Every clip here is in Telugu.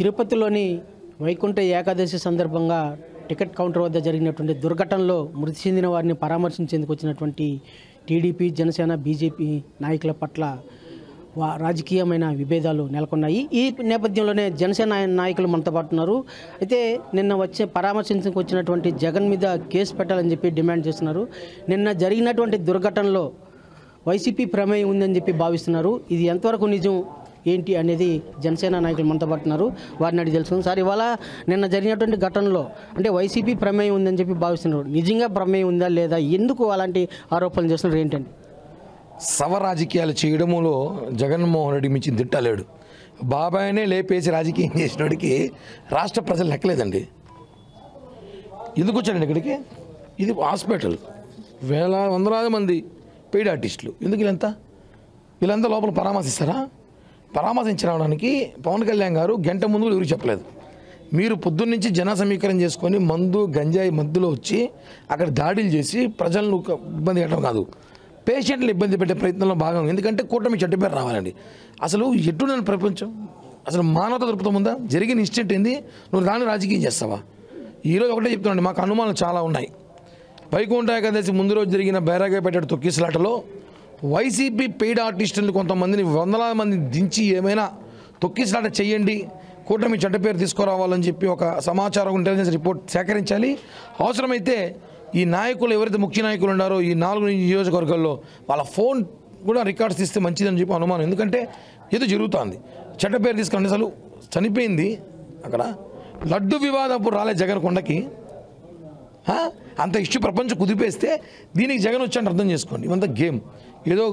తిరుపతిలోని వైకుంఠ ఏకాదశి సందర్భంగా టికెట్ కౌంటర్ వద్ద జరిగినటువంటి దుర్ఘటనలో మృతి చెందిన వారిని పరామర్శించేందుకు వచ్చినటువంటి టీడీపీ, జనసేన, బీజేపీ నాయకుల పట్ల రాజకీయమైన విభేదాలు నెలకొన్నాయి. ఈ నేపథ్యంలోనే జనసేన నాయకులు మనతో పాటు ఉన్నారు. అయితే నిన్న పరామర్శించడానికి వచ్చినటువంటి జగన్ మీద కేసు పెట్టాలని చెప్పి డిమాండ్ చేస్తున్నారు. నిన్న జరిగినటువంటి దుర్ఘటనలో వైసీపీ ప్రమేయం ఉందని చెప్పి భావిస్తున్నారు. ఇది ఎంతవరకు నిజం ఏంటి అనేది జనసేన నాయకులు మనతో పడుతున్నారు. వారిని అడిగి తెలుసుకుందాం. సార్, ఇవాళ నిన్న జరిగినటువంటి ఘటనలో అంటే వైసీపీ ప్రమేయం ఉందని చెప్పి భావిస్తున్నారు. నిజంగా ప్రమేయం ఉందా లేదా, ఎందుకు అలాంటి ఆరోపణలు చేస్తున్నారు ఏంటండి? సవ రాజకీయాలు చేయడములో జగన్మోహన్ రెడ్డి మించి తిట్టలేడు. బాబాయినే లేపేసి రాజకీయం చేసినోడికి రాష్ట్ర ప్రజలు లెక్కలేదండి. ఎందుకు వచ్చాడండి ఇక్కడికి? ఇది హాస్పిటల్, వందలాది మంది పెయిడ్ ఆర్టిస్టులు. ఎందుకు వీళ్ళంతా లోపల పరామర్శిస్తారా? పరామర్శించడానికి పవన్ కళ్యాణ్ గారు గంట ముందు ఎవరు చెప్పలేదు. మీరు పొద్దున్న నుంచి జన సమీకరణ చేసుకొని మందు గంజాయి మధ్యలో వచ్చి అక్కడ దాడులు చేసి ప్రజలను ఇబ్బంది పెట్టడం కాదు, పేషెంట్లు ఇబ్బంది పెట్టే ప్రయత్నంలో భాగం. ఎందుకంటే కూటమి చెడ్డ పేరు రావాలండి. అసలు ఎట్టున్నాను ప్రపంచం? అసలు మానవత దృక్పథం ఉందా? జరిగిన ఇన్సిడెంట్ ఏంది? నువ్వు దాన్ని రాజకీయం చేస్తావా? ఈరోజు ఒకటే చెప్తున్నాండి, మాకు అనుమానాలు చాలా ఉన్నాయి. వైకుంఠ ఏకాదశి ముందు రోజు జరిగిన బైరాగపేట తొక్కిసలాటలో వైసీపీ పెయిడ్ ఆర్టిస్టులు కొంతమందిని వందలాది మంది దించి ఏమైనా తొక్కిసలాట చేయండి, కూటమి చెడ్డ పేరు తీసుకురావాలని చెప్పి ఒక సమాచారం ఇంటెలిజెన్స్ రిపోర్ట్ సేకరించాలి. అవసరమైతే ఈ నాయకులు ఎవరైతే ముఖ్య నాయకులు ఉన్నారో ఈ 4 నియోజకవర్గాల్లో వాళ్ళ ఫోన్ కూడా రికార్డ్స్ తీస్తే మంచిదని చెప్పి అనుమానం. ఎందుకంటే ఏదో జరుగుతుంది, చెడ్డ పేరు తీసుకురండి. అసలు చనిపోయింది అక్కడ లడ్డు వివాదప్పుడు రాలే జగన్ కొండకి, అంత ఇష్యూ ప్రపంచం కుదిపేస్తే దీనికి జగన్ వచ్చాడు అర్థం చేసుకోండి. ఇవంతా గేమ్, ఏదో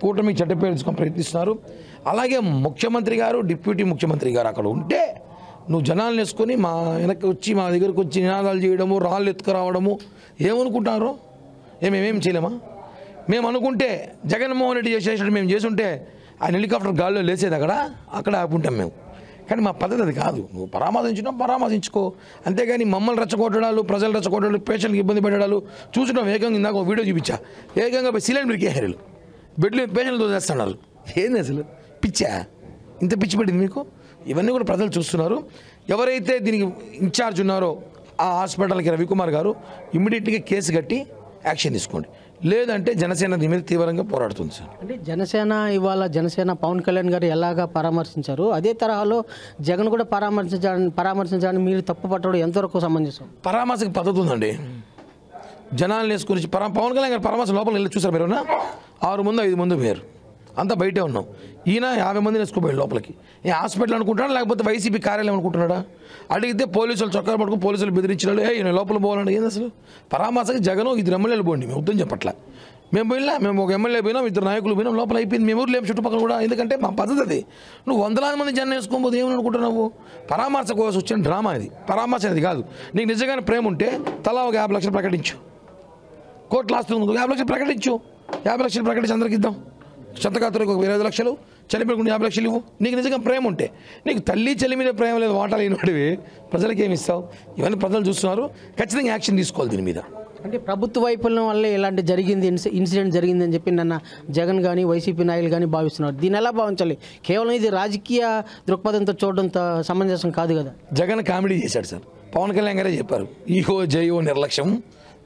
కూటమి చెడ్డ పేరు తీసుకొని ప్రయత్నిస్తున్నారు. అలాగే ముఖ్యమంత్రి గారు, డిప్యూటీ ముఖ్యమంత్రి గారు అక్కడ ఉంటే నువ్వు జనాలను వేసుకొని మా వెనక్కి వచ్చి మా దగ్గరకు వచ్చి నినాదాలు చేయడము, రాళ్ళు ఎత్తుకురావడము ఏమనుకుంటున్నారు? మేమేం చేయలేమా? మేము అనుకుంటే జగన్మోహన్ రెడ్డి చేసేటట్టు మేము చేసుంటే ఆయన హెలికాప్టర్ గాల్లో లేసేది అక్కడ ఆపుంటాం మేము. కానీ మా పద్ధతి అది కాదు. నువ్వు పరామర్శించుకో, అంతేగాని మమ్మల్ని రెచ్చగొట్టడాలు, ప్రజలు రెచ్చగొట్టడాలు, పేషెంట్కి ఇబ్బంది పెట్టడాలు చూసినాం. ఏకంగా ఇందాక వీడియో చూపించా, ఏకంగా సిలిండర్ బ్రికేహారు బెడ్లు పేషెంట్లు చేస్తున్నారు. ఏంది అసలు పిచ్చా? ఇంత పిచ్చి పెట్టింది మీకు? ఇవన్నీ కూడా ప్రజలు చూస్తున్నారు. ఎవరైతే దీనికి ఇన్ఛార్జ్ ఉన్నారో ఆ హాస్పిటల్కి రవికుమార్ గారు ఇమ్మీడియట్గా కేసు కట్టి యాక్షన్ తీసుకోండి, లేదంటే జనసేన దీని మీద తీవ్రంగా పోరాడుతుంది సార్. అంటే జనసేన పవన్ కళ్యాణ్ గారు ఎలాగా పరామర్శించారు, అదే తరహాలో జగన్ కూడా పరామర్శించాలని మీరు తప్పు పట్టడం ఎంతవరకు సమంజసం? పరామర్శకు పద్ధతి ఉందండి. జనాలను వేసుకుని పవన్ కళ్యాణ్ గారు పరామర్శ లోపల వెళ్ళి చూసారు మీరు? 6 మంది 5 మంది వేరు, అంతా బయటే ఉన్నాం. ఈయన 50 మందిని వేసుకోపోయాడు లోపలికి. ఏ హాస్పిటల్ అనుకుంటున్నాడా లేకపోతే వైసీపీ కార్యాలయం అనుకుంటున్నాడా? అడిగితే పోలీసులు చొక్కా పట్టుకుని పోలీసులు బెదిరించినాడు. ఈయన లోపల పోవాలంటే ఏంది అసలు? పరామర్శకి జగన్ 2 ఎమ్మెల్యేలు పోండి, మేము వద్దని చెప్పట్లా. మేము ఒక ఎమ్మెల్యే పోయినాం, 2 నాయకులు పోయినాం, లోపల అయిపోయింది. మేము ఊరు లేము చుట్టుపక్కల కూడా. ఎందుకంటే మా పద్ధతి అది. నువ్వు వందలాది మంది జనం వేసుకోబోదు ఏమని అనుకుంటున్నావు? పరామర్శ కోసం వచ్చిన డ్రామా ఇది, పరామర్శ అది కాదు. నీకు నిజంగానే ప్రేమ ఉంటే తలా ఒక 50 లక్షలు ప్రకటించు. కోర్టు లాస్ట్ 50 లక్షలు ప్రకటించు. 50 లక్షలు ప్రకటించి అందరికి ఇద్దాం. సంతకాతులకు 25 లక్షలు, చనిపోకుండా 50 లక్షలు ఇవ్వు. నీకు నిజంగా ప్రేమ ఉంటే. నీకు తల్లి చెల్లి మీద ప్రేమ లేదు, వాటాలు అయినవాడివి, ప్రజలకి ఏమి ఇస్తావు? ఇవన్నీ ప్రజలు చూస్తున్నారు. ఖచ్చితంగా యాక్షన్ తీసుకోవాలి దీని మీద. అంటే ప్రభుత్వ వైఫల్యం వల్లే ఇలాంటి ఇన్సిడెంట్ జరిగిందని చెప్పి నన్న జగన్ కానీ వైసీపీ నాయకులు కానీ భావిస్తున్నారు. దీన్ని ఎలా భావించాలి? కేవలం ఇది రాజకీయ దృక్పథంతో చూడడం సమంజసం కాదు కదా. జగన్ కామెడీ చేశాడు సార్. పవన్ కళ్యాణ్ గారే చెప్పారు, ఈహో జయో నిర్లక్ష్యం,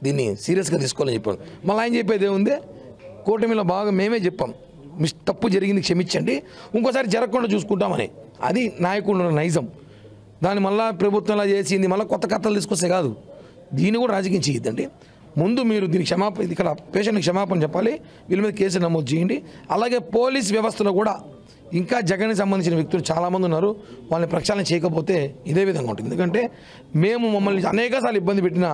దీన్ని సీరియస్గా తీసుకోవాలని చెప్పారు. మళ్ళీ ఆయన చెప్పేది ఏముంది? కూటమిలో బాగా మేమే చెప్పాం, తప్పు జరిగింది క్షమించండి, ఇంకోసారి జరగకుండా చూసుకుంటామని. అది నాయకుడు నైజం. దాన్ని మళ్ళీ ప్రభుత్వంలా చేసింది మళ్ళీ కొత్త కథలు తీసుకొస్తే కాదు. దీన్ని కూడా రాజకీయం చేయొద్దండి. ముందు మీరు దీనికి ఇక్కడ పేషెంట్కి క్షమాపణ చెప్పాలి, వీళ్ళ మీద కేసు నమోదు చేయండి. అలాగే పోలీస్ వ్యవస్థలో కూడా ఇంకా జగన్కి సంబంధించిన వ్యక్తులు చాలామంది ఉన్నారు. వాళ్ళని ప్రక్షాళన చేయకపోతే ఇదే విధంగా ఉంటుంది. ఎందుకంటే మమ్మల్ని అనేకసార్లు ఇబ్బంది పెట్టిన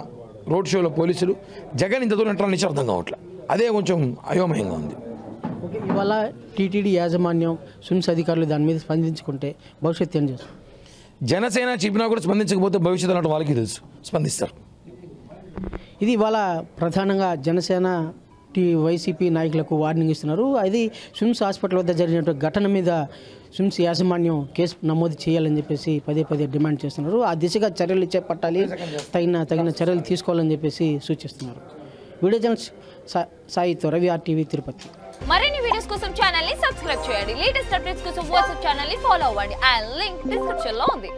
రోడ్ షోలో పోలీసులు జగన్ ఇంత దూరం ఎంట్రా నుంచి అర్థం కావట్లేదు. అదే కొంచెం అయోమయంగా ఉంది. ఓకే, ఇవాళ టీటీడీ యాజమాన్యం, స్విమ్స్ అధికారులు దాని మీద స్పందించుకుంటే భవిష్యత్తు ఏం చేస్తారు? జనసేన చెప్పినా కూడా స్పందించకపోతే భవిష్యత్తు అన్నట్టు వాళ్ళకి తెలుసు, స్పందిస్తారు. ఇది ఇవాళ ప్రధానంగా జనసేన వైసీపీ నాయకులకు వార్నింగ్ ఇస్తున్నారు. అది స్విమ్స్ హాస్పిటల్ వద్ద జరిగినటువంటి ఘటన మీద స్విమ్స్ యాజమాన్యం కేసు నమోదు చేయాలని చెప్పేసి పదే డిమాండ్ చేస్తున్నారు. ఆ దిశగా చర్యలు చేపట్టాలి, తగిన చర్యలు తీసుకోవాలని చెప్పేసి సూచిస్తున్నారు. వీడియో జర్నలిస్ట్ సాయితో రవి RTV తిరుపతి. మరిన్ని వీడియోస్ కోసం ఛానల్ ని సబ్స్క్రైబ్ చేయండి. లేటెస్ట్ అప్డేట్స్ కోసం వాట్సాప్ ఛానల్ ని ఫాలో అవ్వండి. ఆ లింక్ డిస్క్రిప్షన్ లో ఉంది.